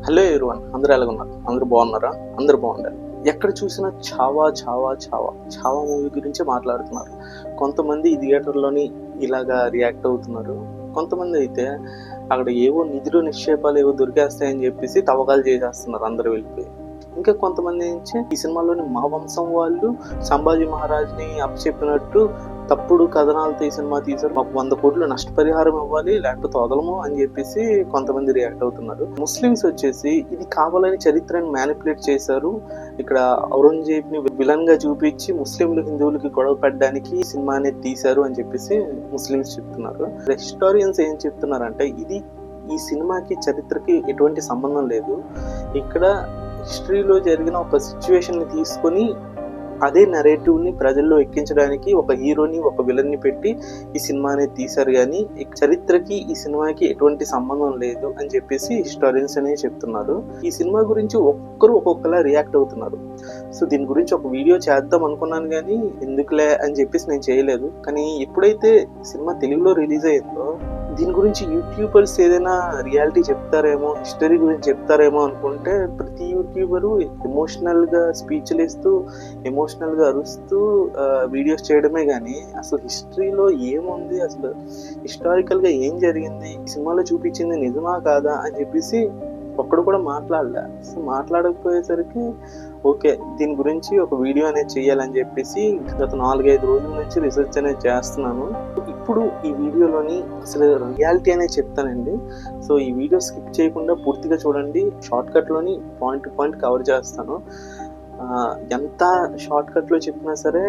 Hello everyone, అందరూ ఎలాగున్నారు? అందరూ బాగున్నారా? అందరూ బాగుండాలి. ఎక్కడ చూసినా చావా చావా చావా చావా మూవీ గురించే మాట్లాడుతున్నారు. కొంతమంది థియేటర్లోని ఇలాగా రియాక్ట్ అవుతున్నారు. కొంతమంది అయితే అక్కడ ఏవో నిధులు నిక్షేపాలు ఏవో దొరికేస్తాయని చెప్పేసి తవ్వకాలు చేసేస్తున్నారు అందరూ వెళ్ళిపోయి. ఇంకా కొంతమంది నుంచి ఈ సినిమాలోని మా వంశం వాళ్ళు సంభాజీ మహారాజ్ని అప్పచెప్పినట్టు తప్పుడు కథనాలతో ఈ సినిమా తీశారు, మాకు 100 కోట్లు నష్టపరిహారం ఇవ్వాలి లేకపోతే వదలము అని చెప్పేసి కొంతమంది రియాక్ట్ అవుతున్నారు. ముస్లిమ్స్ వచ్చేసి ఇది కావాలని చరిత్రను మ్యానిపులేట్ చేశారు, ఇక్కడ ఔరంగజేబ్ ని విలన్ గా చూపించి ముస్లింలు హిందువులకి గొడవ పెట్టడానికి ఈ సినిమా అనేది తీశారు అని చెప్పేసి ముస్లిమ్స్ చెప్తున్నారు. హిస్టారియన్స్ ఏం చెప్తున్నారంటే ఈ సినిమాకి చరిత్రకి ఎటువంటి సంబంధం లేదు, ఇక్కడ హిస్టరీలో జరిగిన ఒక సిచ్యువేషన్ ని తీసుకొని అదే నెరేటివ్ ని ప్రజల్లో ఎక్కించడానికి ఒక హీరోని ఒక విలన్ ని పెట్టి ఈ సినిమా అనేది తీశారు, కానీ చరిత్రకి ఈ సినిమాకి ఎటువంటి సంబంధం లేదు అని చెప్పేసి హిస్టారియన్స్ అనేది చెప్తున్నారు. ఈ సినిమా గురించి ఒక్కరు ఒక్కొక్కలా రియాక్ట్ అవుతున్నారు. సో దీని గురించి ఒక వీడియో చేద్దాం అనుకున్నాను కానీ ఎందుకులే అని చెప్పేసి నేను చేయలేదు. కానీ ఎప్పుడైతే సినిమా తెలుగులో రిలీజ్ అయ్యిందో దీని గురించి యూట్యూబర్స్ ఏదైనా రియాలిటీ చెప్తారేమో, హిస్టరీ గురించి చెప్తారేమో అనుకుంటే ప్రతి యూట్యూబరు ఎమోషనల్గా స్పీచ్లు ఇస్తూ ఎమోషనల్గా అరుస్తూ వీడియోస్ చేయడమే కానీ అసలు హిస్టరీలో ఏముంది, అసలు హిస్టారికల్గా ఏం జరిగింది, సినిమాలో చూపించింది నిజమా కాదా అని చెప్పేసి ఒక్కడు కూడా మాట్లాడలే. సో మాట్లాడకపోయేసరికి ఓకే దీని గురించి ఒక వీడియో అనేది చేయాలని చెప్పేసి గత 4-5 రోజుల నుంచి రీసెర్చ్ అనేది చేస్తున్నాను. ఇప్పుడు ఈ వీడియోలోని అసలు రియాలిటీ అనేది చెప్తానండి. సో ఈ వీడియో స్కిప్ చేయకుండా పూర్తిగా చూడండి. షార్ట్ కట్లోని పాయింట్ టు పాయింట్ కవర్ చేస్తాను. ఎంత షార్ట్ కట్లో చెప్పినా సరే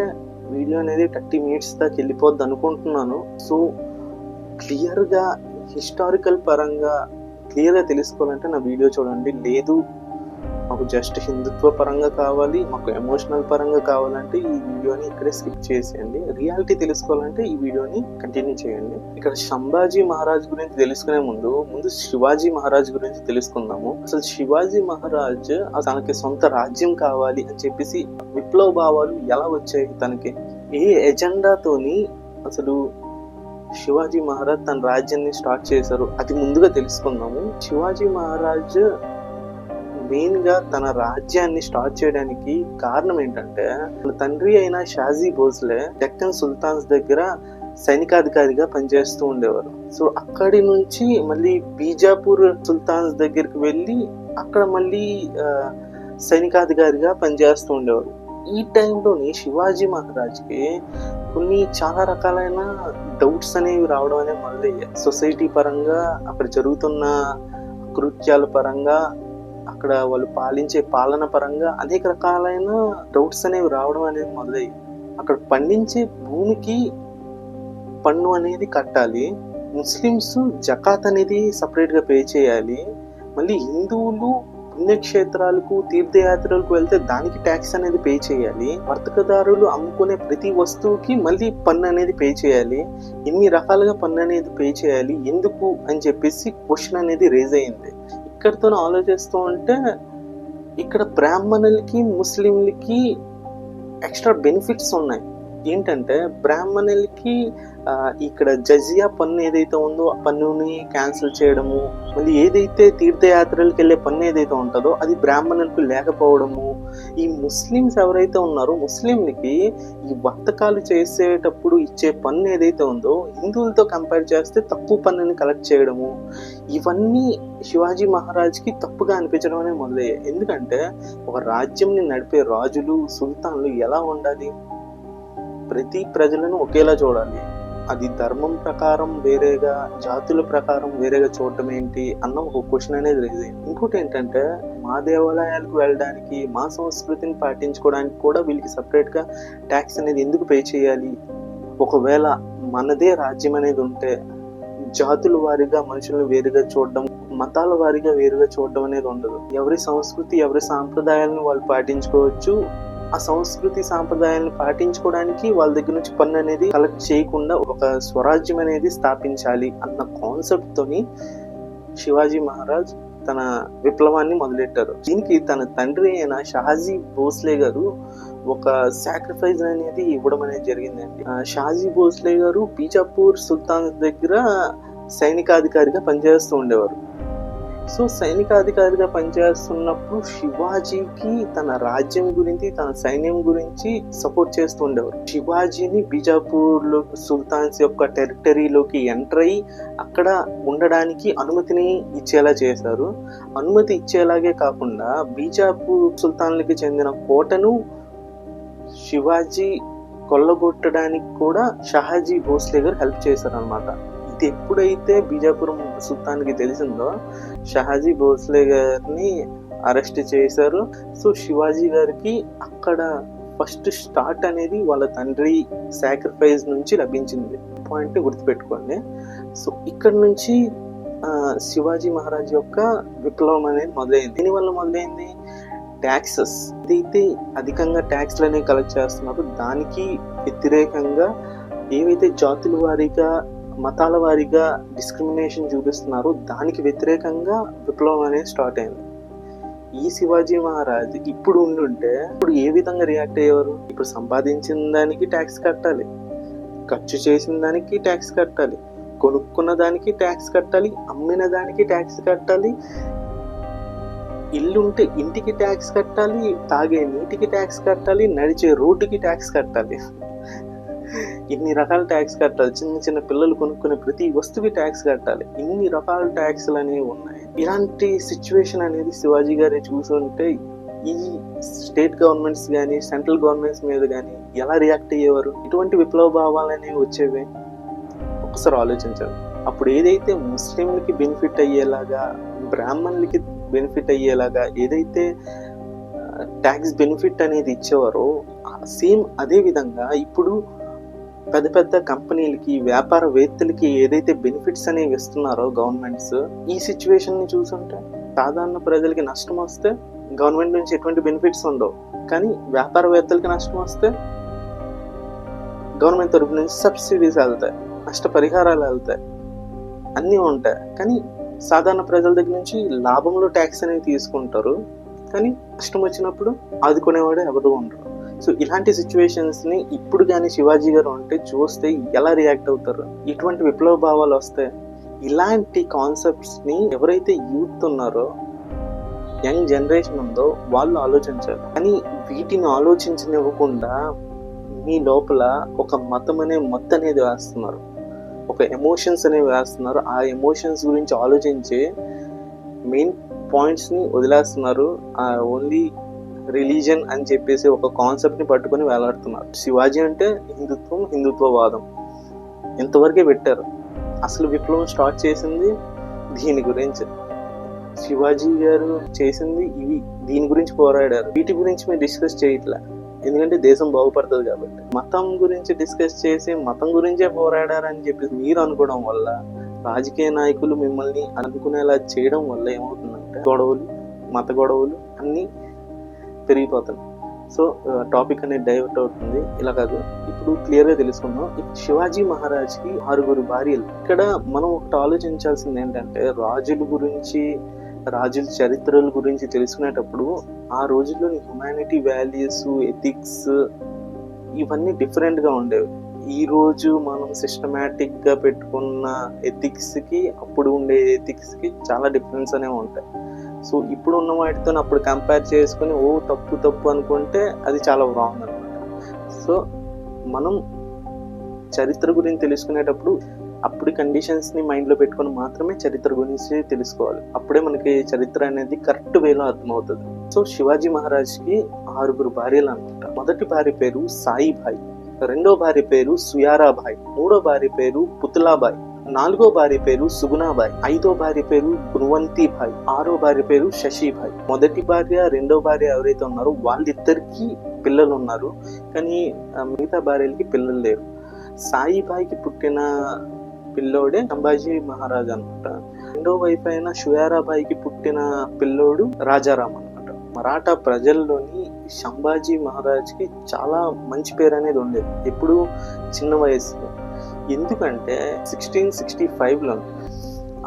వీడియో అనేది 30 minutes దాకా వెళ్ళిపోద్ది అనుకుంటున్నాను. సో క్లియర్గా హిస్టారికల్ పరంగా క్లియర్గా తెలుసుకోవాలంటే నా వీడియో చూడండి. లేదు మాకు జస్ట్ హిందుత్వ పరంగా కావాలి, మాకు ఎమోషనల్ పరంగా కావాలంటే ఈ వీడియోని ఇక్కడే స్కిప్ చేసేయండి. రియాలిటీ తెలుసుకోవాలంటే ఈ వీడియోని కంటిన్యూ చేయండి. ఇక్కడ సంభాజీ మహారాజ్ గురించి తెలుసుకునే ముందు శివాజీ మహారాజ్ గురించి తెలుసుకుందాము. అసలు శివాజీ మహారాజ్ తనకి సొంత రాజ్యం కావాలి అని చెప్పేసి విప్లవ భావాలు ఎలా వచ్చాయి, తనకి ఏ ఎజెండాతోని అసలు శివాజీ మహారాజ్ తన రాజ్యాన్ని స్టార్ట్ చేశారు అది ముందుగా తెలుసుకుందాము. శివాజీ మహారాజ్ మెయిన్ గా తన రాజ్యాన్ని స్టార్ట్ చేయడానికి కారణం ఏంటంటే తన తండ్రి అయిన షాజీ భోస్లే డెక్కన్ సుల్తాన్స్ దగ్గర సైనికాధికారిగా పనిచేస్తూ ఉండేవారు. సో అక్కడి నుంచి మళ్ళీ బీజాపూర్ సుల్తాన్స్ దగ్గరికి వెళ్ళి అక్కడ మళ్ళీ సైనికాధికారిగా పనిచేస్తూ ఉండేవారు. ఈ టైంలోని శివాజీ మహారాజ్కి కొన్ని చాలా రకాలైన డౌట్స్ అనేవి రావడం అనేది మొదలయ్యాయి. సొసైటీ పరంగా, అక్కడ జరుగుతున్న కృత్యాల పరంగా, అక్కడ వాళ్ళు పాలించే పాలన పరంగా అనేక రకాలైన డౌట్స్ అనేవి రావడం అనేది మొదలయ్యాయి. అక్కడ పండించే భూమికి పన్ను అనేది కట్టాలి, ముస్లిమ్స్ జకాత్ అనేది సపరేట్గా పే చేయాలి, మళ్ళీ హిందువులు పుణ్యక్షేత్రాలకు తీర్థయాత్రలకు వెళ్తే దానికి ట్యాక్స్ అనేది పే చేయాలి, వర్తకదారులు అమ్ముకునే ప్రతి వస్తువుకి మళ్ళీ పన్ను అనేది పే చేయాలి, ఇన్ని రకాలుగా పన్ను అనేది పే చేయాలి ఎందుకు అని చెప్పేసి క్వశ్చన్ అనేది రేజ్ అయ్యింది. ఇక్కడితో ఆలోచిస్తూ ఉంటే ఇక్కడ బ్రాహ్మణులకి ముస్లింలకి ఎక్స్ట్రా బెనిఫిట్స్ ఉన్నాయి. ఏంటంటే బ్రాహ్మణులకి ఇక్కడ జజియా పన్ను ఏదైతే ఉందో ఆ పన్నుని క్యాన్సిల్ చేయడము, మళ్ళీ ఏదైతే తీర్థయాత్రలకు వెళ్ళే పన్ను ఏదైతే ఉంటుందో అది బ్రాహ్మణులకు లేకపోవడము, ఈ ముస్లిమ్స్ ఎవరైతే ఉన్నారో ముస్లింలకి ఈ వర్తకాలు చేసేటప్పుడు ఇచ్చే పన్ను ఏదైతే ఉందో హిందువులతో కంపేర్ చేస్తే తక్కువ పన్నుని కలెక్ట్ చేయడము, ఇవన్నీ శివాజీ మహారాజ్కి తప్పుగా అనిపించడం అనేది మొదలయ్యాయి. ఎందుకంటే ఒక రాజ్యంని నడిపే రాజులు సుల్తాన్లు ఎలా ఉండాలి, ప్రతి ప్రజలను ఒకేలా చూడాలి, అది ధర్మం ప్రకారం వేరేగా జాతుల ప్రకారం వేరేగా చూడటం ఏంటి అన్న ఒక క్వశ్చన్ అనేది రేజ్ అయింది. ఇంకోటి ఏంటంటే మా దేవాలయాలకు వెళ్ళడానికి, మా సంస్కృతిని పాటించుకోవడానికి కూడా వీళ్ళకి సపరేట్గా ట్యాక్స్ అనేది ఎందుకు పే చేయాలి, ఒకవేళ మనదే రాజ్యం అనేది ఉంటే జాతుల వారీగా మనుషులను వేరుగా చూడడం, మతాల వారీగా వేరుగా చూడడం అనేది ఉండదు. ఎవరి సంస్కృతి ఎవరి సాంప్రదాయాలను వాళ్ళు పాటించుకోవచ్చు, ఆ సంస్కృతి సాంప్రదాయాలను పాటించుకోవడానికి వాళ్ళ దగ్గర నుంచి పన్ను అనేది కలెక్ట్ చేయకుండా ఒక స్వరాజ్యం అనేది స్థాపించాలి అన్న కాన్సెప్ట్ తోని శివాజీ మహారాజ్ తన విప్లవాన్ని మొదలెట్టారు. దీనికి తన తండ్రి అయిన షాజీ భోస్లే గారు ఒక సాక్రిఫైస్ అనేది ఇవ్వడం అనేది జరిగిందండి. షాజీ భోస్లే గారు బీజాపూర్ సుల్తాన్ దగ్గర సైనికాధికారిగా పనిచేస్తూ ఉండేవారు. సో సైనికాధికారిగా పనిచేస్తున్నప్పుడు శివాజీకి తన రాజ్యం గురించి, తన సైన్యం గురించి సపోర్ట్ చేస్తూ ఉండేవారు. శివాజీని బీజాపూర్లో సుల్తాన్స్ యొక్క టెరిటరీలోకి ఎంటర్ అయ్యి అక్కడ ఉండడానికి అనుమతిని ఇచ్చేలా చేశారు. అనుమతి ఇచ్చేలాగే కాకుండా బీజాపూర్ సుల్తాన్లకి చెందిన కోటను శివాజీ కొల్లగొట్టడానికి కూడా షహాజీ భోస్లే గారు హెల్ప్ చేశారనమాట. ఇది ఎప్పుడైతే బీజాపురం సుల్తాన్కి తెలిసిందో షహాజీ భోస్లే గారిని అరెస్ట్ చేశారు. సో శివాజీ గారికి అక్కడ ఫస్ట్ స్టార్ట్ అనేది వాళ్ళ తండ్రి సాక్రిఫైస్ నుంచి లభించింది. పాయింట్ని గుర్తుపెట్టుకోండి. సో ఇక్కడ నుంచి శివాజీ మహారాజ్ యొక్క విప్లవం అనేది మొదలైంది. దీనివల్ల మొదలైంది ట్యాక్సెస్. ఏదైతే అధికంగా ట్యాక్స్లు అనేవి కలెక్ట్ చేస్తున్నారో దానికి వ్యతిరేకంగా ఏవైతే జాతుల వారీగా, మతాల వారీగా డిస్క్రిమినేషన్ చూపిస్తున్నారో దానికి వ్యతిరేకంగా విప్లవం అనేది స్టార్ట్ అయింది. ఈ శివాజీ మహారాజ్ ఇప్పుడు ఉండుంటే ఇప్పుడు ఏ విధంగా రియాక్ట్ అయ్యేవారు? ఇప్పుడు సంపాదించిన దానికి ట్యాక్స్ కట్టాలి, ఖర్చు చేసిన దానికి ట్యాక్స్ కట్టాలి, కొనుక్కున్న దానికి ట్యాక్స్ కట్టాలి, అమ్మిన దానికి ట్యాక్స్ కట్టాలి, ఇల్లు ఉంటే ఇంటికి ట్యాక్స్ కట్టాలి, తాగే నీటికి ట్యాక్స్ కట్టాలి, నడిచే రోడ్డుకి ట్యాక్స్ కట్టాలి. ఇన్ని రకాల ట్యాక్స్ కట్టాలి. చిన్న చిన్న పిల్లలు కొనుక్కునే ప్రతి వస్తువుకి ట్యాక్స్ కట్టాలి. ఇన్ని రకాల ట్యాక్స్లు అనేవి ఉన్నాయి. ఇలాంటి సిచ్యువేషన్ అనేది శివాజీ గారి చూసుంటే ఈ స్టేట్ గవర్నమెంట్స్ కానీ, సెంట్రల్ గవర్నమెంట్స్ మీద కానీ ఎలా రియాక్ట్ అయ్యేవారు? ఇటువంటి విప్లవ భావాలు అనేవి వచ్చేవి. ఒకసారి ఆలోచించాలి. అప్పుడు ఏదైతే ముస్లింలకి బెనిఫిట్ అయ్యేలాగా, బ్రాహ్మణులకి బెనిఫిట్ అయ్యేలాగా ఏదైతే ట్యాక్స్ బెనిఫిట్ అనేది ఇచ్చేవారో సేమ్ అదే విధంగా ఇప్పుడు పెద్ద పెద్ద కంపెనీలకి, వ్యాపారవేత్తలకి ఏదైతే బెనిఫిట్స్ అనేవి ఇస్తున్నారో గవర్నమెంట్స్, ఈ సిచ్యువేషన్ ని చూసుంటే సాధారణ ప్రజలకి నష్టం వస్తే గవర్నమెంట్ నుంచి ఎటువంటి బెనిఫిట్స్ ఉండవు. కానీ వ్యాపారవేత్తలకి నష్టం వస్తే గవర్నమెంట్ తరఫు నుంచి సబ్సిడీస్ వెళ్తాయి, నష్టపరిహారాలు వెళ్తాయి, అన్నీ ఉంటాయి. కానీ సాధారణ ప్రజల దగ్గర నుంచి లాభంలో ట్యాక్స్ అనేది తీసుకుంటారు. కానీ నష్టం వచ్చినప్పుడు ఆదుకునేవాడే ఎవరు ఉండరు. సో ఇలాంటి సిచ్యువేషన్స్ని ఇప్పుడు కానీ శివాజీ గారు అంటే చూస్తే ఎలా రియాక్ట్ అవుతారు? ఇటువంటి విప్లవ భావాలు వస్తాయి. ఇలాంటి కాన్సెప్ట్స్ని ఎవరైతే యూత్ ఉన్నారో, యంగ్ జనరేషన్ ఉందో వాళ్ళు ఆలోచించాలి. కానీ వీటిని ఆలోచించనివ్వకుండా మీ లోపల ఒక మతం అనే మత్తు అనేది వేస్తున్నారు, ఒక ఎమోషన్స్ అనేవి వేస్తున్నారు. ఆ ఎమోషన్స్ గురించి ఆలోచించి మెయిన్ పాయింట్స్ని వదిలేస్తున్నారు. ఓన్లీ రిలీజన్ అని చెప్పేసి ఒక కాన్సెప్ట్ని పట్టుకొని వేలాడుతున్నారు. శివాజీ అంటే హిందుత్వం, హిందుత్వవాదం ఇంతవరకే పెట్టారు. అసలు విప్లవం స్టార్ట్ చేసింది దీని గురించి. శివాజీ గారు చేసింది ఇవి, దీని గురించి పోరాడారు. వీటి గురించి మీరు డిస్కస్ చేయట్లే, ఎందుకంటే దేశం బాగుపడుతుంది కాబట్టి. మతం గురించి డిస్కస్ చేసి మతం గురించే పోరాడారని చెప్పి మీరు అనుకోవడం వల్ల, రాజకీయ నాయకులు మిమ్మల్ని అనుకునేలా చేయడం వల్ల ఏమవుతుందంటే గొడవలు, మత గొడవలు అన్నీ పెరిగిపోతాయి. సో టాపిక్ అనేది డైవర్ట్ అవుతుంది. ఇలా కాదు, ఇప్పుడు క్లియర్గా తెలుసుకుందాం. శివాజీ మహారాజ్కి 6 భార్యలు. ఇక్కడ మనం ఒకటి ఆలోచించాల్సింది ఏంటంటే, రాజుల గురించి, రాజుల చరిత్రల గురించి తెలుసుకునేటప్పుడు ఆ రోజుల్లోని హ్యుమానిటీ వాల్యూస్, ఎథిక్స్ ఇవన్నీ డిఫరెంట్గా ఉండేవి. ఈ రోజు మనం సిస్టమేటిక్గా పెట్టుకున్న ఎథిక్స్కి అప్పుడు ఉండే ఎథిక్స్కి చాలా డిఫరెన్స్ అనేవి ఉంటాయి. సో ఇప్పుడు ఉన్న వాటితో అప్పుడు కంపేర్ చేసుకుని తప్పు అనుకుంటే అది చాలా రాంగ్ అనమాట. సో మనం చరిత్ర గురించి తెలుసుకునేటప్పుడు అప్పుడు కండిషన్స్ని మైండ్లో పెట్టుకొని మాత్రమే చరిత్ర గురించి తెలుసుకోవాలి. అప్పుడే మనకి చరిత్ర అనేది కరెక్ట్ వేలో అర్థమవుతుంది. సో శివాజీ మహారాజ్కి 6 భార్యలు అనమాట. మొదటి భార్య పేరు సాయిభాయ్, రెండో భార్య పేరు సుయారాబాయ్, మూడో భార్య పేరు పుత్లాబాయ్, 4వ భార్య పేరు సుగుణాబాయ్, 5వ భార్య పేరు గుణవంతిబాయ్, 6వ భార్య పేరు శశిబాయ్. మొదటి భార్య, రెండో భార్య ఎవరైతే ఉన్నారో వాళ్ళిద్దరికి పిల్లలు ఉన్నారు, కానీ మిగతా భార్యలకి పిల్లలు లేరు. సాయిబాయికి పుట్టిన పిల్లోడే సంభాజీ మహారాజ్ అనమాట. రెండో వైపు అయిన షుయారాబాయికి పుట్టిన పిల్లోడు రాజారాం అనమాట. మరాఠా ప్రజల్లోని సంభాజీ మహారాజ్కి చాలా మంచి పేరు అనేది ఉండేది ఎప్పుడు చిన్న వయసులో. ఎందుకంటే 1665లో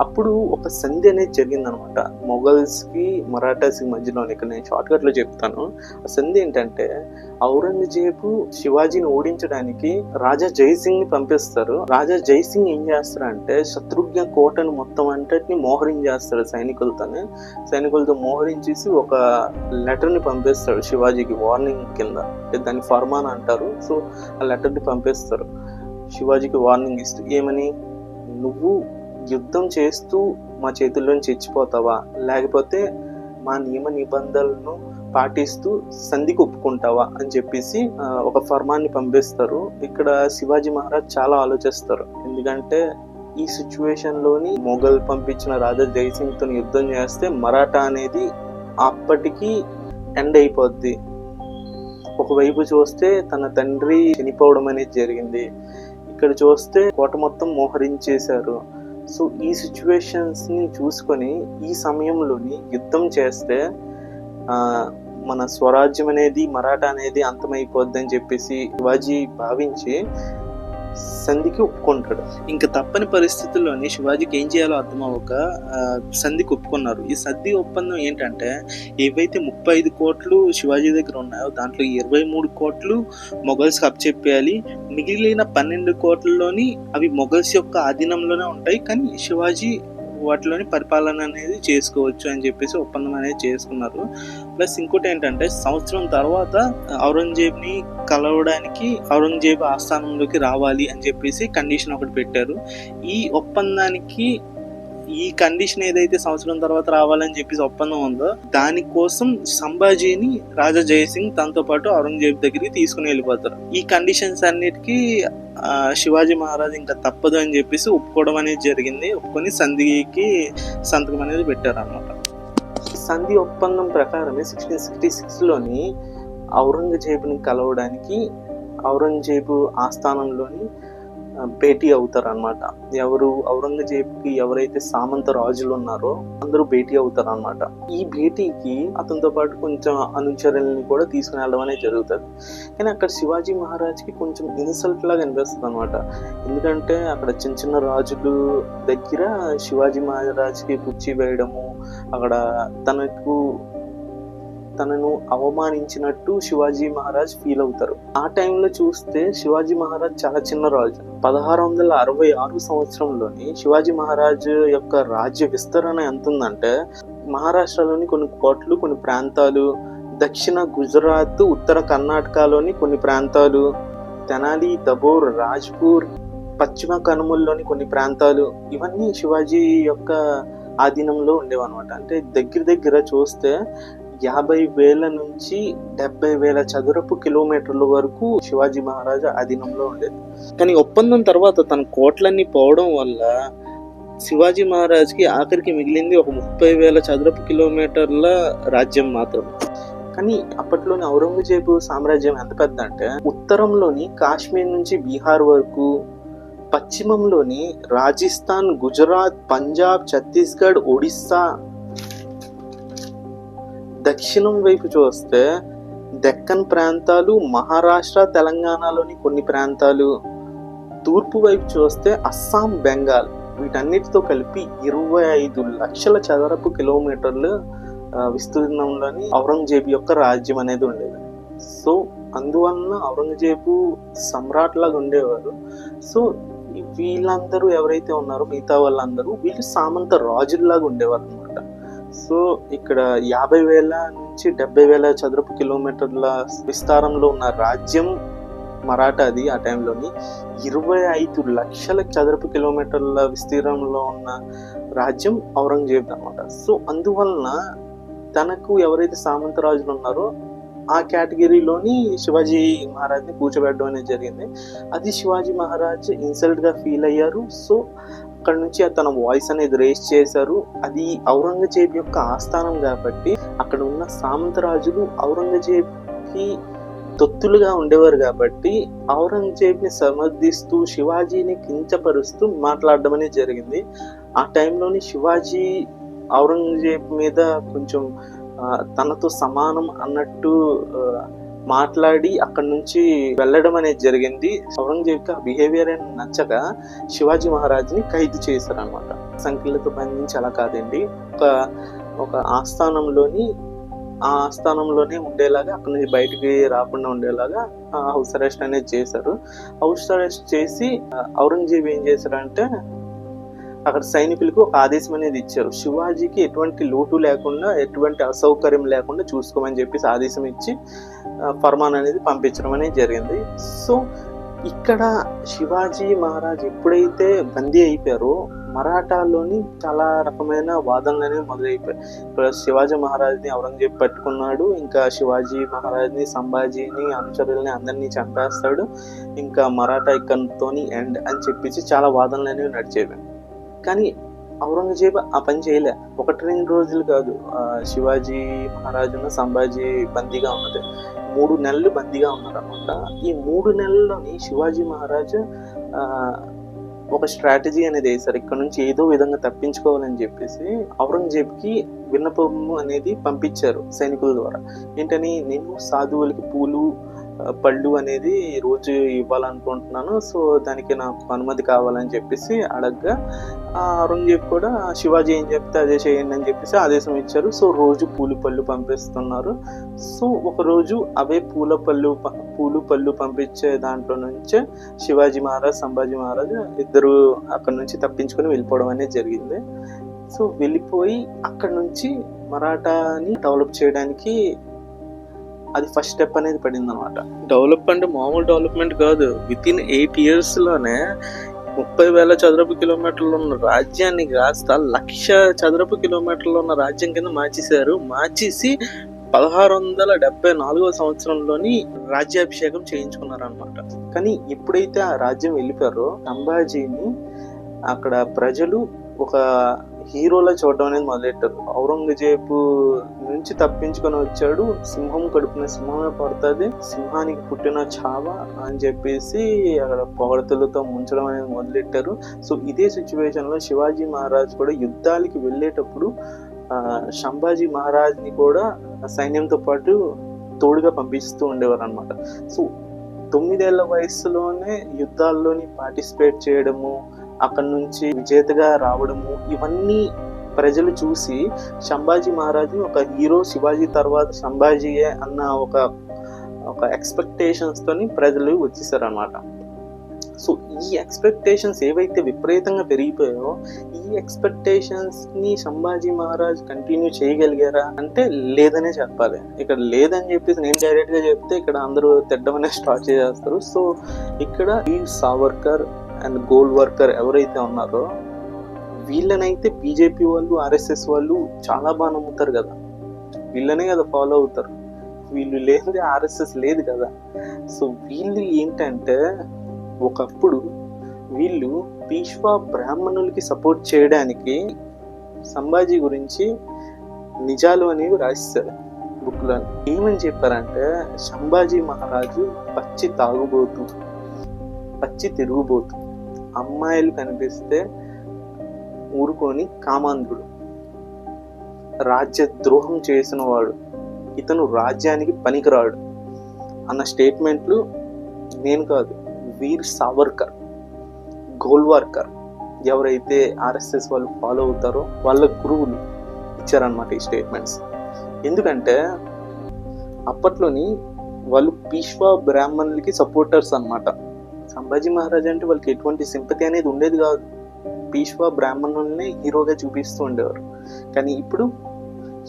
అప్పుడు ఒక సంధి అనేది జరిగిందనమాట మొఘల్స్కి మరాఠాస్కి మధ్యలో. ఇక్కడ నేను షార్ట్ కట్ లో చెప్తాను. ఆ సంధి ఏంటంటే ఔరంగజేబు శివాజీని ఓడించడానికి రాజా జైసింగ్ ని పంపిస్తారు. రాజా జైసింగ్ ఏం చేస్తారంటే శత్రుఘ్న కోటను మొత్తం అంతటిని మోహరించేస్తాడు సైనికులతో మోహరించేసి ఒక లెటర్ ని పంపిస్తాడు శివాజీకి వార్నింగ్ కింద. దాన్ని ఫర్మాన్ అంటారు. సో ఆ లెటర్ ని పంపిస్తారు శివాజీకి వార్నింగ్ ఇస్తూ. ఏమని, నువ్వు యుద్ధం చేస్తూ మా చేతుల్లోంచి చచ్చిపోతావా, లేకపోతే మా నియమ నిబంధనలను పాటిస్తూ సంధికి ఒప్పుకుంటావా అని చెప్పేసి ఒక ఫర్మాన్ని పంపిస్తారు. ఇక్కడ శివాజీ మహారాజ్ చాలా ఆలోచిస్తారు. ఎందుకంటే ఈ సిచ్యువేషన్ లోని మొఘల్ పంపించిన రాజా జైసింగ్ తో యుద్ధం చేస్తే మరాఠా అనేది అప్పటికి ఎండ్ అయిపోద్ది. ఒకవైపు చూస్తే తన తండ్రి చనిపోవడం అనేది జరిగింది, ఇక్కడ చూస్తే కోట మొత్తం మోహరించేశారు. సో ఈ సిచ్యువేషన్స్ ని చూసుకొని ఈ సమయంలోని యుద్ధం చేస్తే మన స్వరాజ్యం అనేది మరాఠా అనేది అంతమైపోద్ది అని చెప్పేసి శివాజీ భావించి సంధికి ఒప్పుకుంటాడు. ఇంకా తప్పని పరిస్థితుల్లోని శివాజీకి ఏం చేయాలో అర్థం అవ్వక సంధికి ఒప్పుకున్నారు. ఈ సంధి ఒప్పందం ఏంటంటే ఏవైతే 35 కోట్లు శివాజీ దగ్గర ఉన్నాయో దాంట్లో 23 కోట్లు మొఘల్స్కి అప్పచెప్పేయాలి. మిగిలిన 12 కోట్లలోని అవి మొఘల్స్ యొక్క ఆధీనంలోనే ఉంటాయి, కానీ శివాజీ వాటిలోని పరిపాలన అనేది చేసుకోవచ్చు అని చెప్పేసి ఒప్పందం అనేది చేసుకున్నారు. ప్లస్ ఇంకోటి ఏంటంటే సంవత్సరం తర్వాత ఔరంగజేబ్ని కలవడానికి ఔరంగజేబు ఆస్థానంలోకి రావాలి అని చెప్పేసి కండిషన్ ఒకటి పెట్టారు. ఈ ఒప్పందానికి ఈ కండిషన్ ఏదైతే సంవత్సరం తర్వాత రావాలని చెప్పేసి ఒప్పందం ఉందో దానికోసం సంభాజీని రాజా జయసింగ్ తనతో పాటు ఔరంగజేబు దగ్గరికి తీసుకుని వెళ్ళిపోతారు. ఈ కండిషన్స్ అన్నిటికీ శివాజీ మహారాజ్ ఇంకా తప్పదు అని చెప్పేసి ఒప్పుకోవడం అనేది జరిగింది. ఒప్పుకొని సంధికి సంతకం అనేది పెట్టారు అన్నమాట. సంధి ఒప్పందం ప్రకారమే 1666లోని ఔరంగజేబుని కలవడానికి ఔరంగజేబు ఆస్థానంలోని భేటీ అవుతారు అనమాట. ఎవరు ఔరంగజేబుకి ఎవరైతే సామంత రాజులు ఉన్నారో అందరూ భేటీ అవుతారు అనమాట. ఈ భేటీకి అతనితో పాటు కొంచెం అనుచరుల్ని కూడా తీసుకుని వెళ్ళడం అనేది జరుగుతుంది. కానీ అక్కడ శివాజీ మహారాజ్కి కొంచెం ఇన్సల్ట్ లాగా అనిపిస్తుంది అనమాట. ఎందుకంటే అక్కడ చిన్న చిన్న రాజులు దగ్గర శివాజీ మహారాజ్కి పుచ్చి వేయడము, అక్కడ తనను అవమానించినట్టు శివాజీ మహారాజ్ ఫీల్ అవుతారు. ఆ టైంలో చూస్తే శివాజీ మహారాజ్ చాలా చిన్న రాజు. 1666 సంవత్సరంలోని శివాజీ మహారాజ్ యొక్క రాజ్య విస్తరణ ఎంత ఉందంటే మహారాష్ట్రలోని కొన్ని కోట్లు, కొన్ని ప్రాంతాలు, దక్షిణ గుజరాత్, ఉత్తర కర్ణాటకలోని కొన్ని ప్రాంతాలు, తెనాలి, దబోర్, రాజ్పూర్, పశ్చిమ కనుమల్లోని కొన్ని ప్రాంతాలు, ఇవన్నీ శివాజీ యొక్క ఆధీనంలో ఉండేవన్నమాట. అంటే దగ్గర చూస్తే 50,000 నుంచి 70,000 చదరపు కిలోమీటర్ల వరకు శివాజీ మహారాజా అధీనంలో ఉండేది. కానీ ఒప్పందం తర్వాత తన కోట్లన్నీ పోవడం వల్ల శివాజీ మహారాజ్కి ఆఖరికి మిగిలింది ఒక 30,000 చదరపు కిలోమీటర్ల రాజ్యం మాత్రం. కానీ అప్పట్లోని ఔరంగజేబు సామ్రాజ్యం ఎంత పెద్ద అంటే ఉత్తరంలోని కాశ్మీర్ నుంచి బీహార్ వరకు, పశ్చిమంలోని రాజస్థాన్, గుజరాత్, పంజాబ్, ఛత్తీస్గఢ్, ఒడిస్సా, దక్షిణం వైపు చూస్తే దక్కన్ ప్రాంతాలు, మహారాష్ట్ర, తెలంగాణలోని కొన్ని ప్రాంతాలు, తూర్పు వైపు చూస్తే అస్సాం, బెంగాల్, వీటన్నిటితో కలిపి 25 లక్షల చదరపు కిలోమీటర్లు విస్తీర్ణంలోని ఔరంగజేబు యొక్క రాజ్యం అనేది ఉండేది. సో అందువలన ఔరంగజేబు సమ్రాట్ లాగా ఉండేవారు. సో వీళ్ళందరూ ఎవరైతే ఉన్నారో మిగతా వాళ్ళందరూ వీళ్ళు సామంత రాజుల్లాగా ఉండేవారు అనమాట. సో ఇక్కడ 50,000 నుంచి 70,000 చదరపు కిలోమీటర్ల విస్తారంలో ఉన్న రాజ్యం మరాఠాది. ఆ టైంలోని 25 లక్షల చదరపు కిలోమీటర్ల విస్తీర్ణంలో ఉన్న రాజ్యం ఔరంగజేబు అనమాట. సో అందువలన తనకు ఎవరైతే సామంత రాజులు ఉన్నారో ఆ కేటగిరీలోని శివాజీ మహారాజ్ని కూర్చోబెట్టడం అనేది జరిగింది. అది శివాజీ మహారాజ్ ఇన్సల్ట్ గా ఫీల్ అయ్యారు. సో అక్కడ నుంచి తన వాయిస్ అనేది రేస్ చేశారు. అది ఔరంగజేబు యొక్క ఆస్థానం కాబట్టి అక్కడ ఉన్న సామంత రాజులు ఔరంగజేబుకి తొత్తులుగా ఉండేవారు కాబట్టి ఔరంగజేబుని సమర్థిస్తూ శివాజీని కించపరుస్తూ మాట్లాడడం అనేది జరిగింది. ఆ టైంలోని శివాజీ ఔరంగజేబు మీద కొంచెం తనతో సమానం అన్నట్టు మాట్లాడి అక్కడ నుంచి వెళ్ళడం అనేది జరిగింది. ఔరంగజేబుకి ఆ బిహేవియర్ అని నచ్చక శివాజీ మహారాజ్ని ఖైదు చేశారు అనమాట. సంఖ్యలతో బంధించి అలా కాదండి. ఒక ఒక ఆస్థానంలోనే ఉండేలాగా, అక్కడి నుంచి బయటికి రాకుండా ఉండేలాగా హౌస్ అరెస్ట్ అనేది చేశారు. హౌస్ అరెస్ట్ చేసి ఔరంగజేబు ఏం చేశారంటే అక్కడ సైనికులకు ఒక ఆదేశం అనేది ఇచ్చారు. శివాజీకి ఎటువంటి లోటు లేకుండా, ఎటువంటి అసౌకర్యం లేకుండా చూసుకోమని చెప్పేసి ఆదేశం ఇచ్చి ఫర్మాన్ అనేది పంపించడం అనేది జరిగింది. సో ఇక్కడ శివాజీ మహారాజ్ ఎప్పుడైతే బందీ అయిపోయారో మరాఠాలోని చాలా రకమైన వాదనలు అనేవి మొదలైపోయాయి. ఇప్పుడు శివాజీ మహారాజ్ని ఔరంగజేబు పట్టుకున్నాడు, ఇంకా శివాజీ మహారాజ్ని, సంభాజీని, అనుచరుల్ని అందరినీ చంపేస్తాడు, ఇంకా మరాఠా ఇక్కడితోని ఎండ్ అని చెప్పేసి చాలా వాదనలు అనేవి నడిచేవి. కానీ ఔరంగజేబు ఆ పని చేయలే. 1-2 రోజులు కాదు శివాజీ మహారాజును సంభాజీ బందీగా ఉన్నది. 3 నెలలు బందీగా ఉన్నారన్నమాట. ఈ 3 నెలల్లోని శివాజీ మహారాజు ఒక స్ట్రాటజీ అనేది వేశారు. ఇక్కడ నుంచి ఏదో విధంగా తప్పించుకోవాలని చెప్పేసి ఔరంగజేబుకి విన్నపం అనేది పంపించారు సైనికుల ద్వారా. ఏంటని, నేను సాధువులకి పూలు పళ్ళు అనేది రోజు ఇవ్వాలనుకుంటున్నాను, సో దానికి నాకు అనుమతి కావాలని చెప్పేసి అడగ్గా ఔరంగజేబు కూడా శివాజీ ఏం చెప్తే అదే చేయండి అని చెప్పేసి ఆదేశం ఇచ్చారు. సో రోజు పూలు పళ్ళు పంపిస్తున్నారు. సో ఒకరోజు అవే పూలు పళ్ళు పంపించే దాంట్లో నుంచే శివాజీ మహారాజ్, సంభాజీ మహారాజ్ ఇద్దరు అక్కడ నుంచి తప్పించుకొని వెళ్ళిపోవడం అనేది జరిగింది. సో వెళ్ళిపోయి అక్కడ నుంచి మరాఠాని డెవలప్ చేయడానికి అది ఫస్ట్ స్టెప్ అనేది పడింది అనమాట. డెవలప్ అంటే మామూలు డెవలప్మెంట్ కాదు. వితిన్ 8 years లోనే 30,000 చదరపు కిలోమీటర్లు ఉన్న రాజ్యాన్ని కాస్త 1,00,000 చదరపు కిలోమీటర్లు ఉన్న రాజ్యం కింద మార్చేసి 1674 సంవత్సరంలోని రాజ్యాభిషేకం చేయించుకున్నారు అనమాట. కానీ ఎప్పుడైతే ఆ రాజ్యం వెళ్ళిపోయారో సంభాజీని అక్కడ ప్రజలు ఒక హీరోలా చూడడం అనేది మొదలెట్టారు. ఔరంగజేబు నుంచి తప్పించుకొని వచ్చాడు, సింహం కడుపున సింహమే పడుతుంది, సింహానికి పుట్టిన చావ అని చెప్పేసి అక్కడ పొగడతలతో ముంచడం అనేది మొదలెట్టారు. సో ఇదే సిచ్యువేషన్ లో శివాజీ మహారాజ్ కూడా యుద్ధాలకి వెళ్ళేటప్పుడు సంభాజీ మహారాజ్ని కూడా సైన్యంతో పాటు తోడుగా పంపిస్తూ ఉండేవారు అనమాట. సో 9 ఏళ్ల వయసులోనే యుద్ధాల్లోని పార్టిసిపేట్ చేయడము, అక్కడి నుంచి విజేతగా రావడము, ఇవన్నీ ప్రజలు చూసి సంభాజీ మహారాజు ఒక హీరో, శివాజీ తర్వాత సంభాజీయే అన్న ఒక ఎక్స్పెక్టేషన్స్ తోని ప్రజలు వచ్చేసారు అనమాట. సో ఈ ఎక్స్పెక్టేషన్స్ ఏవైతే విపరీతంగా పెరిగిపోయాయో, ఈ ఎక్స్పెక్టేషన్స్ ని సంభాజీ మహారాజ్ కంటిన్యూ చేయగలిగారా అంటే లేదనే చెప్పాలి. ఇక్కడ లేదని చెప్పేసి నేను డైరెక్ట్ గా చెప్తే ఇక్కడ అందరూ తిట్టమనే స్టార్ట్ చేస్తారు. సో ఇక్కడ వీర్ సావర్కర్ అండ్ గోల్వర్కర్ ఎవరైతే ఉన్నారో వీళ్ళనైతే బీజేపీ వాళ్ళు, ఆర్ఎస్ఎస్ వాళ్ళు చాలా బాగా నమ్ముతారు కదా, వీళ్ళనే కదా ఫాలో అవుతారు. వీళ్ళు లేనిది ఆర్ఎస్ఎస్ లేదు కదా. సో వీళ్ళు ఏంటంటే ఒకప్పుడు వీళ్ళు పీష్వా బ్రాహ్మణులకి సపోర్ట్ చేయడానికి సంభాజీ గురించి నిజాలు అనేవి రాస్తారు బుక్లో. ఏమని చెప్పారంటే సంభాజీ మహారాజు పచ్చి తాగుబోతు, పచ్చి తిరుగుబోతు, అమ్మాయిలు కనిపిస్తే ఊరుకొని కామాంధుడు, రాజ్యద్రోహం చేసిన వాడు, ఇతను రాజ్యానికి పనికిరాడు అన్న స్టేట్మెంట్లు నేను కాదు, వీర్ సావర్కర్, గోల్వార్కర్ ఎవరైతే ఆర్ఎస్ఎస్ వాళ్ళు ఫాలో అవుతారో వాళ్ళ గురువులు ఇచ్చారనమాట ఈ స్టేట్మెంట్స్. ఎందుకంటే అప్పట్లోని వాళ్ళు పీష్వా బ్రాహ్మణులకి సపోర్టర్స్ అనమాట. సంభాజీ మహారాజ్ అంటే వాళ్ళకి ఎటువంటి సింపతి అనేది ఉండేది కాదు, పీష్వా బ్రాహ్మణుల్ని హీరోగా చూపిస్తూ ఉండేవారు. కానీ ఇప్పుడు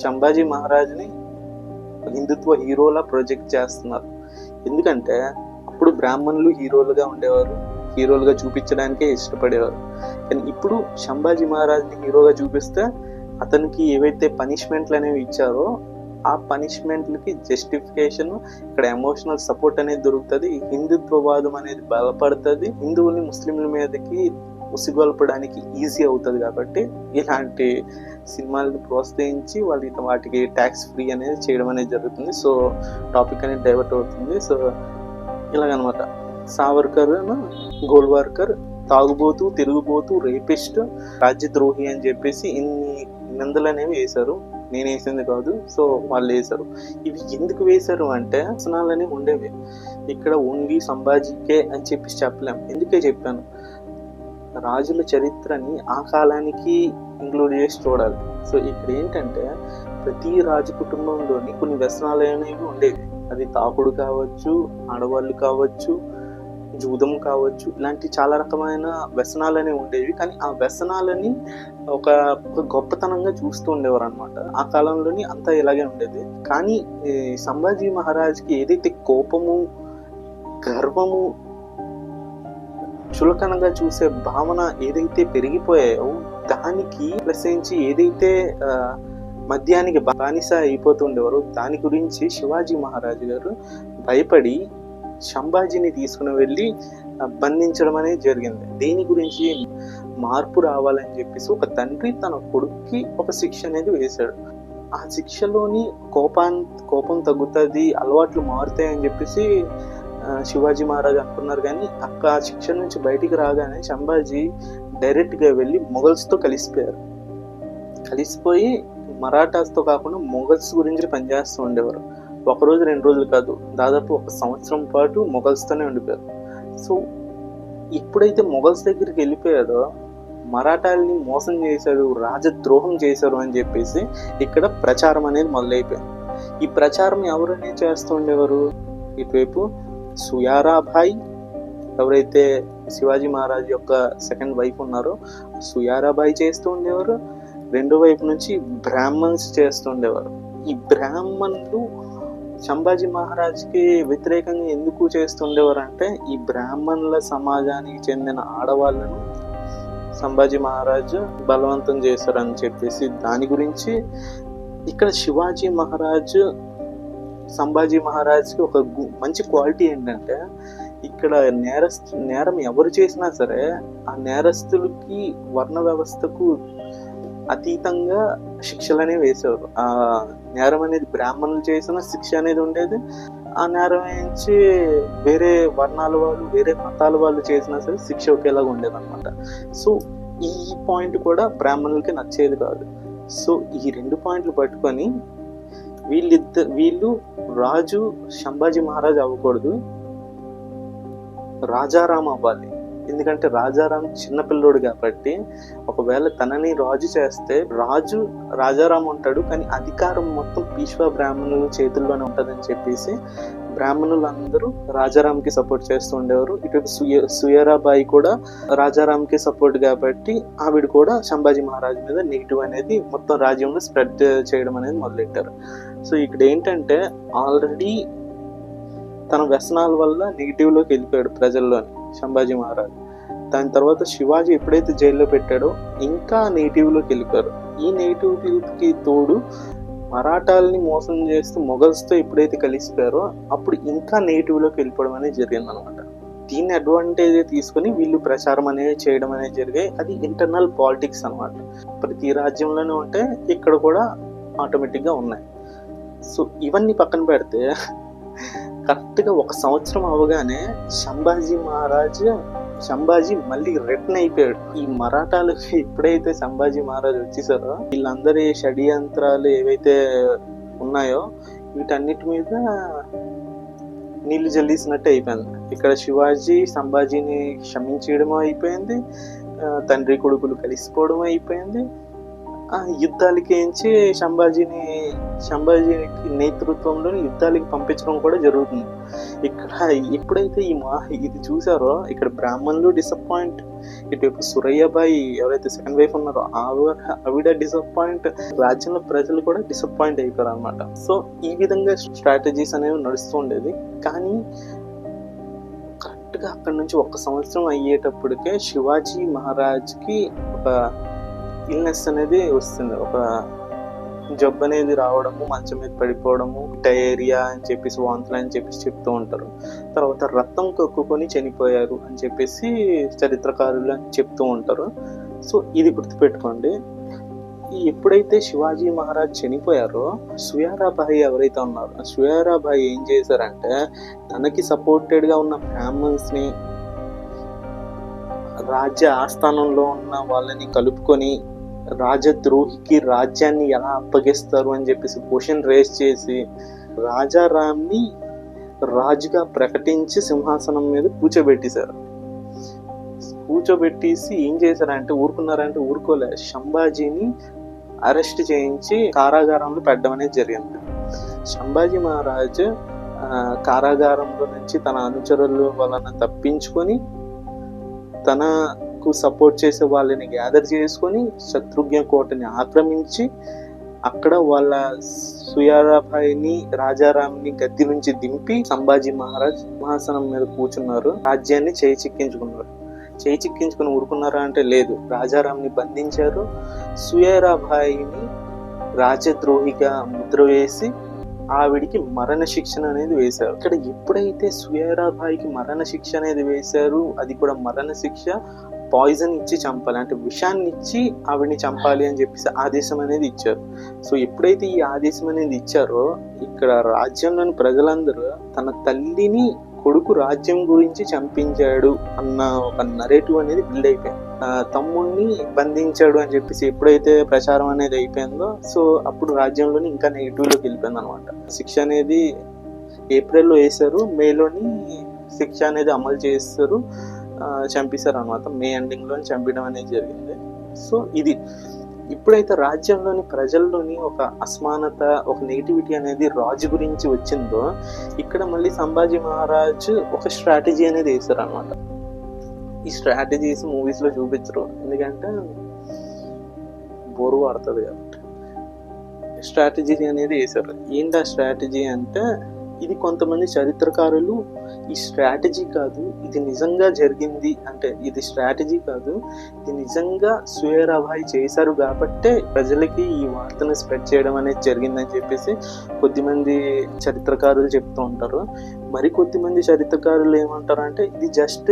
సంభాజీ మహారాజ్ని హిందుత్వ హీరోలా ప్రొజెక్ట్ చేస్తున్నారు. ఎందుకంటే అప్పుడు బ్రాహ్మణులు హీరోలుగా ఉండేవారు, హీరోలుగా చూపించడానికే ఇష్టపడేవారు. కానీ ఇప్పుడు సంభాజీ మహారాజ్ని హీరోగా చూపిస్తే అతనికి ఏవైతే పనిష్మెంట్లు అనేవి ఇచ్చారో ఆ పనిష్మెంట్లకి జస్టిఫికేషన్, ఇక్కడ ఎమోషనల్ సపోర్ట్ అనేది దొరుకుతుంది, హిందుత్వవాదం అనేది బలపడుతుంది, హిందువుల్ని ముస్లింల మీదకి ఉసిగొల్పడానికి ఈజీ అవుతుంది. కాబట్టి ఇలాంటి సినిమాలను ప్రోత్సహించి వాటికి ట్యాక్స్ ఫ్రీ అనేది చేయడం అనేది జరుగుతుంది. సో టాపిక్ అనేది డైవర్ట్ అవుతుంది. సో ఇలాగనమాట సావర్కర్, గోల్వార్కర్ తాగుబోతూ, తిరుగుబోతూ, రేపిస్ట్, రాజ్యద్రోహి అని చెప్పేసి ఇన్ని నిందలు అనేవి వేశారు. నేను వేసింది కాదు, సో వాళ్ళు వేశారు. ఇవి ఎందుకు వేశారు అంటే శాసనాలు అనేవి ఉండేవి. ఇక్కడ ఓన్లీ సంభాజీకే అని చెప్పేసి చెప్పలేం. ఎందుకే చెప్పాను, రాజుల చరిత్రని ఆ కాలానికి ఇంక్లూడ్ చేసి చూడాలి. సో ఇక్కడ ఏంటంటే ప్రతి రాజు కుటుంబంలోని కొన్ని వ్యసనాలు అనేవి ఉండేవి. అది తాగుడు కావచ్చు, ఆడవాళ్ళు కావచ్చు, జూదం కావచ్చు, ఇలాంటి చాలా రకమైన వ్యసనాలు అనేవి ఉండేవి. కానీ ఆ వ్యసనాలని ఒక గొప్పతనంగా చూస్తూ ఉండేవారు అనమాట. ఆ కాలంలోని అంతా ఇలాగే ఉండేది. కానీ సంభాజీ మహారాజ్కి ఏదైతే కోపము, గర్వము, చులకనగా చూసే భావన ఏదైతే పెరిగిపోయాయో దానికి ప్లస్ ఏదైతే మద్యానికి బానిస అయిపోతుండేవారు దాని గురించి శివాజీ మహారాజు గారు భయపడి సంభాజీని తీసుకుని వెళ్ళి బంధించడం అనేది జరిగింది. దీని గురించి మార్పు రావాలని చెప్పేసి ఒక తండ్రి తన కొడుక్కి ఒక శిక్ష అనేది వేశాడు. ఆ శిక్షలోని కోపం తగ్గుతుంది, అలవాట్లు మారుతాయని చెప్పేసి శివాజీ మహారాజ్ అనుకున్నారు. కానీ ఆ శిక్ష నుంచి బయటికి రాగానే సంభాజీ డైరెక్ట్గా వెళ్ళి మొఘల్స్తో కలిసిపోయి మరాఠాస్తో కాకుండా మొఘల్స్ గురించి పనిచేస్తూ ఉండేవారు. 1 రోజు 2 రోజులు కాదు, దాదాపు 1 సంవత్సరం పాటు మొఘల్స్తోనే ఉండిపోయారు. సో ఎప్పుడైతే మొఘల్స్ దగ్గరికి వెళ్ళిపోయారో మరాఠాల్ని మోసం చేశారు, రాజద్రోహం చేశారు అని చెప్పేసి ఇక్కడ ప్రచారం అనేది మొదలైపోయింది. ఈ ప్రచారం ఎవరనే చేస్తూ ఉండేవారు? ఇటువైపు సుయారాబాయి, ఎవరైతే శివాజీ మహారాజ్ యొక్క సెకండ్ వైఫ్ ఉన్నారో సుయారాబాయి చేస్తూ ఉండేవారు. రెండో వైపు నుంచి బ్రాహ్మణ్స్ చేస్తూ ఉండేవారు. ఈ బ్రాహ్మణులు సంభాజీ మహారాజ్కి వ్యతిరేకంగా ఎందుకు చేస్తుండేవారు అంటే ఈ బ్రాహ్మణుల సమాజానికి చెందిన ఆడవాళ్ళను సంభాజీ మహారాజు బలవంతం చేశారని చెప్పేసి దాని గురించి ఇక్కడ శివాజీ మహారాజు సంభాజీ మహారాజ్కి ఒక మంచి క్వాలిటీ ఏంటంటే ఇక్కడ నేరం ఎవరు చేసినా సరే ఆ నేరస్తులకి వర్ణ వ్యవస్థకు అతీతంగా శిక్షలు అనేవి వేసేవారు. ఆ నేరం అనేది బ్రాహ్మణులు చేసిన శిక్ష అనేది ఉండేది. ఆ నేరం వేయించి వేరే వర్ణాల వాళ్ళు, వేరే మతాల వాళ్ళు చేసినా సరే శిక్ష ఒకేలాగా ఉండేది అనమాట. సో ఈ పాయింట్ బ్రాహ్మణులకి నచ్చేది కాదు. సో ఈ 2 పాయింట్లు పట్టుకొని వీళ్ళు రాజు సంభాజీ మహారాజ్ అవ్వకూడదు, రాజారాం అవ్వాలి. ఎందుకంటే రాజారాం చిన్నపిల్లోడు కాబట్టి ఒకవేళ తనని రాజు చేస్తే రాజు రాజారాం ఉంటాడు, కానీ అధికారం మొత్తం పీష్వా బ్రాహ్మణుల చేతుల్లోనే ఉంటుందని చెప్పేసి బ్రాహ్మణులందరూ రాజారాంకి సపోర్ట్ చేస్తూ ఉండేవారు. ఇటు సుయరాబాయి కూడా రాజారాంకి సపోర్ట్ కాబట్టి ఆవిడ కూడా సంభాజీ మహారాజ్ మీద నెగిటివ్ అనేది మొత్తం రాజ్యంలో స్ప్రెడ్ చేయడం అనేది మొదలెట్టారు. సో ఇక్కడ ఏంటంటే ఆల్రెడీ తన వ్యసనాల వల్ల నెగిటివ్లోకి వెళ్ళిపోయాడు ప్రజల్లోని సంభాజీ మహారాజ్. దాని తర్వాత శివాజీ ఎప్పుడైతే జైల్లో పెట్టాడో ఇంకా నెగిటివ్లోకి వెళ్ళిపోయారు. ఈ నెగిటివ్కి తోడు మరాఠాలని మోసం చేస్తూ మొఘల్స్తో ఎప్పుడైతే కలిసిపోయారో అప్పుడు ఇంకా నెగిటివ్లోకి వెళ్ళిపోవడం అనేది జరిగింది అనమాట. దీన్ని అడ్వాంటేజ్ తీసుకొని వీళ్ళు ప్రచారం అనేది చేయడం అనేది జరిగాయి. అది ఇంటర్నల్ పాలిటిక్స్ అనమాట. ప్రతి రాజ్యంలోనే ఉంటే ఇక్కడ కూడా ఆటోమేటిక్గా ఉన్నాయి. సో ఇవన్నీ పక్కన పెడితే కరెక్ట్గా 1 సంవత్సరం అవగానే సంభాజీ మళ్ళీ రిటర్న్ అయిపోయాడు. ఈ మరాఠాలకి ఎప్పుడైతే సంభాజీ మహారాజ్ వచ్చేసారో వీళ్ళందరి షడ్యంత్రాలు ఏవైతే ఉన్నాయో వీటన్నిటి మీద నీళ్లు జల్లిసినట్టు అయిపోయింది. ఇక్కడ శివాజీ సంభాజీని క్షమించడం అయిపోయింది, తండ్రి కొడుకులు కలిసిపోవడం అయిపోయింది. యుద్ధాలకి సంభాజీ నేతృత్వంలో యుద్ధాలకి పంపించడం కూడా జరుగుతుంది. ఇక్కడ ఎప్పుడైతే ఇది చూసారో ఇక్కడ బ్రాహ్మణులు డిసప్పాయింట్, ఇటు సురయ్యబాయి ఎవరైతే సెకండ్ వైఫ్ ఉన్నారో ఆవిడ డిసప్పాయింట్, రాజ్యంలో ప్రజలు కూడా డిసప్పాయింట్ అయిపోయారు అనమాట. సో ఈ విధంగా స్ట్రాటజీస్ అనేవి నడుస్తూ ఉండేది. కానీ కరెక్ట్గా అక్కడ నుంచి 1 సంవత్సరం అయ్యేటప్పటికే శివాజీ మహారాజ్కి ఒక ఇల్నెస్ అనేది వస్తుంది, ఒక జబ్బు అనేది రావడము, మంచం మీద పడిపోవడము, డయేరియా అని చెప్పేసి, వాంతులు అని చెప్పేసి చెప్తూ ఉంటారు. తర్వాత రక్తం కక్కుకొని చనిపోయారు అని చెప్పేసి చరిత్రకారులు చెప్తూ ఉంటారు. సో ఇది గుర్తుపెట్టుకోండి. ఎప్పుడైతే శివాజీ మహారాజ్ చనిపోయారో సుయారాబాయి ఎవరైతే ఉన్నారో సుయారాబాయి ఏం చేశారంటే తనకి సపోర్టెడ్గా ఉన్న బ్రాహ్మణ్స్ని, రాజ్య ఆస్థానంలో ఉన్న వాళ్ళని కలుపుకొని రాజద్రోహికి రాజ్యాన్ని ఎలా అప్పగిస్తారు అని చెప్పేసి క్వశ్చన్ రేస్ చేసి రాజారాంని రాజుగా ప్రకటించి సింహాసనం మీద కూర్చోబెట్టేశారు. కూర్చోబెట్టేసి ఏం చేశారంటే, ఊరుకున్నారంటే ఊరుకోలే, సంభాజీని అరెస్ట్ చేయించి కారాగారంలో పెట్టడం అనేది జరిగింది. సంభాజీ మహారాజ్ కారాగారంలో నుంచి తన అనుచరుల వలన తప్పించుకొని తనకు సపోర్ట్ చేసే వాళ్ళని గ్యాదర్ చేసుకొని శత్రుఘ్న కోటని ఆక్రమించి అక్కడ వాళ్ళ సుయారాబాయిని, రాజారాంని గద్దె నుంచి దింపి సంభాజీ మహారాజ్ సింహాసనం మీద కూర్చున్నారు. రాజ్యాన్ని చేయి చిక్కించుకుని ఊరుకున్నారా అంటే లేదు, రాజారాంని బంధించారు. సుయారాబాయిని రాజద్రోహిగా ముద్ర వేసి ఆవిడికి మరణ శిక్షణ అనేది వేశారు. ఇక్కడ ఎప్పుడైతే సుయారాబాయికి మరణ శిక్ష అనేది వేశారు, అది కూడా మరణ శిక్ష పాయిజన్ ఇచ్చి చంపాలి, అంటే విషాన్ని ఇచ్చి ఆవిడని చంపాలి అని చెప్పేసి ఆదేశం అనేది ఇచ్చారు. సో ఎప్పుడైతే ఈ ఆదేశం అనేది ఇచ్చారో, ఇక్కడ రాజ్యంలోని ప్రజలందరూ తన తల్లిని కొడుకు రాజ్యం గురించి చంపించాడు అన్న ఒక నరేటివ్ అనేది బిల్డ్ అయిపోయింది. తమ్ముడిని బంధించాడు అని చెప్పేసి ఎప్పుడైతే ప్రచారం అనేది అయిపోయిందో, సో అప్పుడు రాజ్యంలోని ఇంకా నెగిటివ్లోకి వెళ్ళిపోయింది అనమాట. శిక్ష అనేది ఏప్రిల్లో వేశారు, మేలోని శిక్ష అనేది అమలు చేస్తారు, చంపేశారు అనమాట. మే ఎండింగ్లో చంపడం అనేది జరిగింది. సో ఇది ఇప్పుడైతే రాజ్యంలోని ప్రజల్లోని ఒక అసమానత, ఒక నెగిటివిటీ అనేది రాజు గురించి వచ్చిందో, ఇక్కడ మళ్ళీ సంభాజీ మహారాజ్ ఒక స్ట్రాటజీ అనేది వేశారు అనమాట. ఈ స్ట్రాటజీస్ మూవీస్లో చూపించరు, ఎందుకంటే బోరు పడుతుంది కాబట్టి. స్ట్రాటజీ అనేది వేశారు. ఏంటి ఆ స్ట్రాటజీ అంటే, ఇది కొంతమంది చరిత్రకారులు ఈ స్ట్రాటజీ కాదు, ఇది నిజంగా జరిగింది, అంటే ఇది స్ట్రాటజీ కాదు, ఇది నిజంగా సుయారాబాయి చేశారు కాబట్టే ప్రజలకి ఈ వార్తను స్ప్రెడ్ చేయడం అనేది జరిగిందని చెప్పేసి కొద్దిమంది చరిత్రకారులు చెప్తూ ఉంటారు. మరి కొద్దిమంది చరిత్రకారులు ఏమంటారు అంటే, ఇది జస్ట్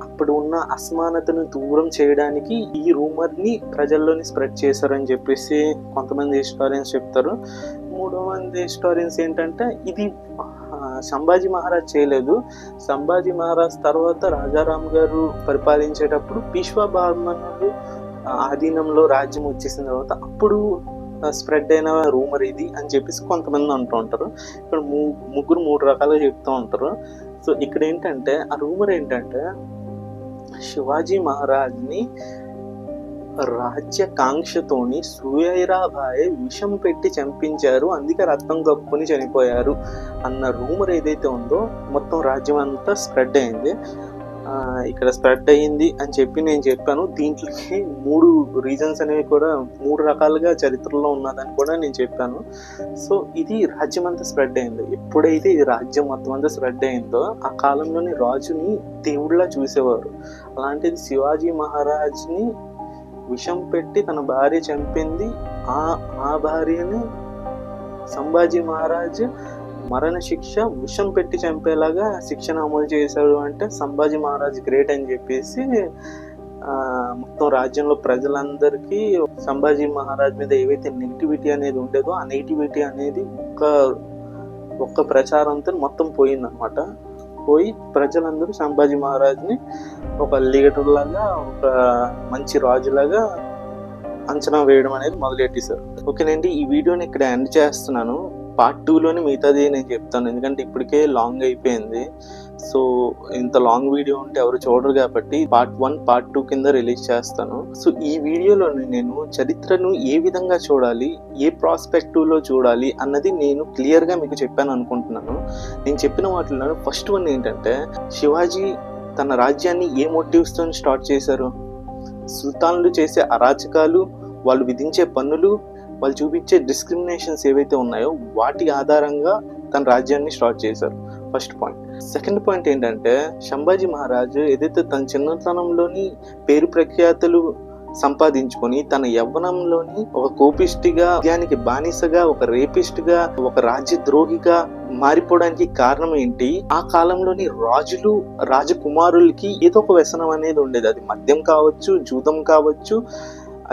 అప్పుడు ఉన్న అసమానతను దూరం చేయడానికి ఈ రూమర్ని ప్రజల్లోని స్ప్రెడ్ చేశారని చెప్పేసి కొంతమంది హిస్టారియన్స్ చెప్తారు. మూడో మంది హిస్టారియన్స్ ఏంటంటే, ఇది సంభాజీ మహారాజ్ చేయలేదు, సంభాజీ మహారాజ్ తర్వాత రాజారాం గారు పరిపాలించేటప్పుడు పీష్వా బార్మనులు ఆధీనంలో రాజ్యం వచ్చేసిన తర్వాత అప్పుడు స్ప్రెడ్ అయిన రూమర్ ఇది అని చెప్పేసి కొంతమంది అంటూ ఉంటారు. ఇక్కడ ముగ్గురు మూడు రకాలుగా చెప్తూ ఉంటారు. సో ఇక్కడ ఏంటంటే, ఆ రూమర్ ఏంటంటే, శివాజీ మహారాజ్ని రాజ్యకాంక్షతోని సుయైరాబాయి విషం పెట్టి చంపించారు, అందుకే రక్తం కప్పుకొని చనిపోయారు అన్న రూమర్ ఏదైతే ఉందో మొత్తం రాజ్యం అంతా స్ప్రెడ్ అయింది. ఇక్కడ స్ప్రెడ్ అయ్యింది అని చెప్పి నేను చెప్పాను. దీంట్లోకి 3 రీజన్స్ అనేవి కూడా 3 రకాలుగా చరిత్రలో ఉన్నదని కూడా నేను చెప్పాను. సో ఇది రాజ్యం అంతా స్ప్రెడ్ అయింది. ఎప్పుడైతే ఇది రాజ్యం మొత్తం అంతా స్ప్రెడ్ అయిందో, ఆ కాలంలోని రాజుని దేవుడిలా చూసేవారు. అలాంటిది శివాజీ మహారాజ్ని విషం పెట్టి తన భార్య చంపింది. ఆ భార్యని సంభాజీ మహారాజ్ మరణ శిక్ష విషం పెట్టి చంపేలాగా శిక్షణ అమలు చేశాడు అంటే సంభాజీ మహారాజ్ గ్రేట్ అని చెప్పేసి మొత్తం రాజ్యంలో ప్రజలందరికీ సంభాజీ మహారాజ్ మీద ఏవైతే నెగిటివిటీ అనేది ఉండేదో ఆ నెగిటివిటీ అనేది ఒక్క ప్రచారంతో మొత్తం పోయిందనమాట. పోయి ప్రజలందరూ సంభాజీ మహారాజ్ని ఒక లీడర్ లాగా, ఒక మంచి రాజులాగా అంచనా వేయడం అనేది మొదలెట్టేశారు. ఓకేనండి, ఈ వీడియోని ఇక్కడ ఎండ్ చేస్తున్నాను. పార్ట్ 2లోని మిగతాది నేను చెప్తాను, ఎందుకంటే ఇప్పటికే లాంగ్ అయిపోయింది. సో ఇంత లాంగ్ వీడియో ఉంటే ఎవరు చూడరు కాబట్టి పార్ట్ 1 పార్ట్ 2 కింద రిలీజ్ చేస్తాను. సో ఈ వీడియోలోని నేను చరిత్రను ఏ విధంగా చూడాలి, ఏ ప్రాస్పెక్టివ్లో చూడాలి అన్నది నేను క్లియర్గా మీకు చెప్పాను అనుకుంటున్నాను. నేను చెప్పిన వాటిలో ఫస్ట్ వన్ ఏంటంటే, శివాజీ తన రాజ్యాన్ని ఏ మోటివ్స్తో స్టార్ట్ చేశారు? సుల్తాన్లు చేసే అరాచకాలు, వాళ్ళు విధించే పన్నులు, వాళ్ళు చూపించే డిస్క్రిమినేషన్స్ ఏవైతే ఉన్నాయో వాటి ఆధారంగా తన రాజ్యాన్ని స్టార్ట్ చేశారు. First point. సెకండ్ పాయింట్ ఏంటంటే, సంభాజీ మహారాజు ఏదైతే తన చిన్నతనంలోని పేరు ప్రఖ్యాతులు సంపాదించుకొని తన యవ్వనంలోని ఒక కోపిస్టిగా, దానికి బానిసగా, ఒక రేపిస్ట్గా, ఒక రాజ్యద్రోహిగా మారిపోవడానికి కారణం ఏంటి? ఆ కాలంలోని రాజులు, రాజకుమారులకి ఏదో ఒక వ్యసనం అనేది ఉండేది. అది మద్యం కావచ్చు, జూదం కావచ్చు,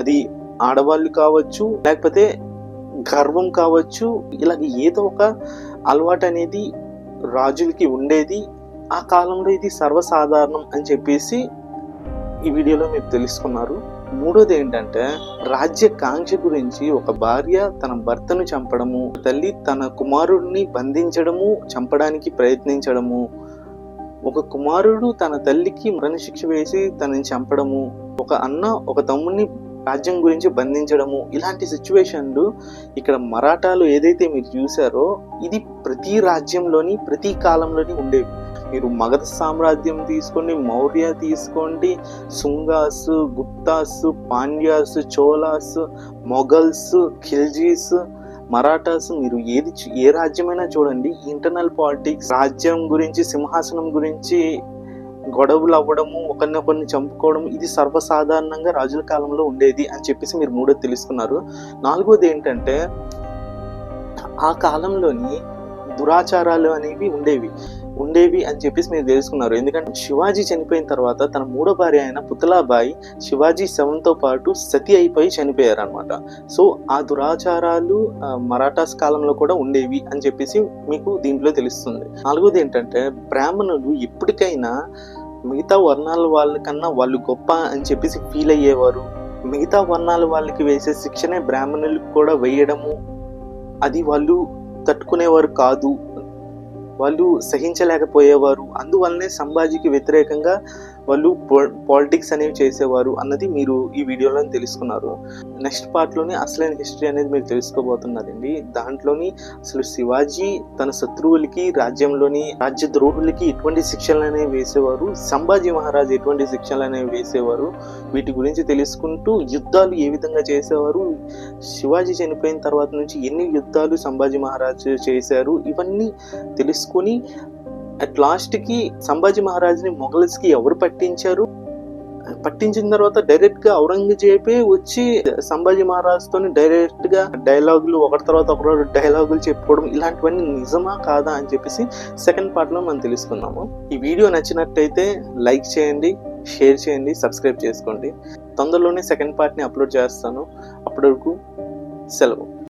అది ఆడవాళ్ళు కావచ్చు, లేకపోతే గర్వం కావచ్చు, ఇలాగ ఏదో ఒక అలవాటు అనేది రాజులకి ఉండేది. ఆ కాలంలో ఇది సర్వసాధారణం అని చెప్పేసి ఈ వీడియోలో మీరు తెలుసుకున్నారు. మూడోది ఏంటంటే, రాజ్యకాంక్ష గురించి ఒక భార్య తన భర్తను చంపడము, తల్లి తన కుమారుడిని బంధించడము, చంపడానికి ప్రయత్నించడము, ఒక కుమారుడు తన తల్లికి మరణశిక్ష వేసి తనని చంపడము, ఒక అన్న ఒక తమ్ముడిని రాజ్యం గురించి బంధించడము, ఇలాంటి సిచ్యువేషన్లు ఇక్కడ మరాఠాలు ఏదైతే మీరు చూసారో ఇది ప్రతి రాజ్యంలోని ప్రతి కాలంలోని ఉండేవి. మీరు మగధ సామ్రాజ్యం తీసుకోండి, మౌర్య తీసుకోండి, సుంగాస్, గుప్తాస్, పాండ్యాస్, చోళాస్, మొఘల్స్, ఖిల్జీస్, మరాఠాస్, మీరు ఏ రాజ్యమైనా చూడండి, ఇంటర్నల్ పాలిటిక్స్, రాజ్యం గురించి, సింహాసనం గురించి గొడవలు అవ్వడము, ఒకరినొకరిని చంపుకోవడం, ఇది సర్వసాధారణంగా రాజుల కాలంలో ఉండేది అని చెప్పేసి మీరు మూడోది తెలుసుకున్నారు. నాలుగోది ఏంటంటే ఆ కాలంలోని దురాచారాలు అనేవి ఉండేవి అని చెప్పేసి మీరు తెలుసుకున్నారు. ఎందుకంటే శివాజీ చనిపోయిన తర్వాత తన మూడో భార్య అయిన పుతలాబాయి శివాజీ శవంతో పాటు సతి అయిపోయి చనిపోయారు అనమాట. సో ఆ దురాచారాలు మరాఠాస్ కాలంలో కూడా ఉండేవి అని చెప్పేసి మీకు దీంట్లో తెలుస్తుంది. నాలుగోది ఏంటంటే బ్రాహ్మణులు ఎప్పటికైనా మిగతా వర్ణాల వాళ్ళకన్నా వాళ్ళు గొప్ప అని చెప్పేసి ఫీల్ అయ్యేవారు. మిగతా వర్ణాల వాళ్ళకి వేసే శిక్షనే బ్రాహ్మణులకు కూడా వేయడము, అది వాళ్ళు తట్టుకునేవారు కాదు, వాళ్ళు సహించలేకపోయేవారు. అందువల్లనే సంభాజీకి వ్యతిరేకంగా వాళ్ళు పాలిటిక్స్ అనేవి చేసేవారు అన్నది మీరు ఈ వీడియోలో తెలుసుకున్నారు. నెక్స్ట్ పార్ట్లోని అసలైన హిస్టరీ అనేది మీరు తెలుసుకోబోతున్నారండి. దాంట్లోని అసలు శివాజీ తన శత్రువులకి, రాజ్యంలోని రాజ్య ద్రోహులకి ఎటువంటి శిక్షలు అనేవి వేసేవారు, సంభాజీ మహారాజు ఎటువంటి శిక్షలు అనేవి వేసేవారు, వీటి గురించి తెలుసుకుంటూ యుద్ధాలు ఏ విధంగా చేసేవారు, శివాజీ చనిపోయిన తర్వాత నుంచి ఎన్ని యుద్ధాలు సంభాజీ మహారాజు చేశారు, ఇవన్నీ తెలుసుకొని అట్ లాస్ట్కి సంభాజీ మహారాజుని మొఘల్స్కి ఎవరు పట్టించారు, పట్టించిన తర్వాత డైరెక్ట్గా ఔరంగజేబే వచ్చి సంభాజీ మహారాజుతో డైరెక్ట్గా డైలాగులు ఒకటి తర్వాత ఒకటి డైలాగులు చెప్పుకోవడం, ఇలాంటివన్నీ నిజమా కాదా అని చెప్పేసి సెకండ్ పార్ట్లో మనం తెలుసుకుందాము. ఈ వీడియో నచ్చినట్టయితే లైక్ చేయండి, షేర్ చేయండి, సబ్స్క్రైబ్ చేసుకోండి. తొందరలోనే సెకండ్ పార్ట్ని అప్లోడ్ చేస్తాను. అప్పటి వరకు సెలవు.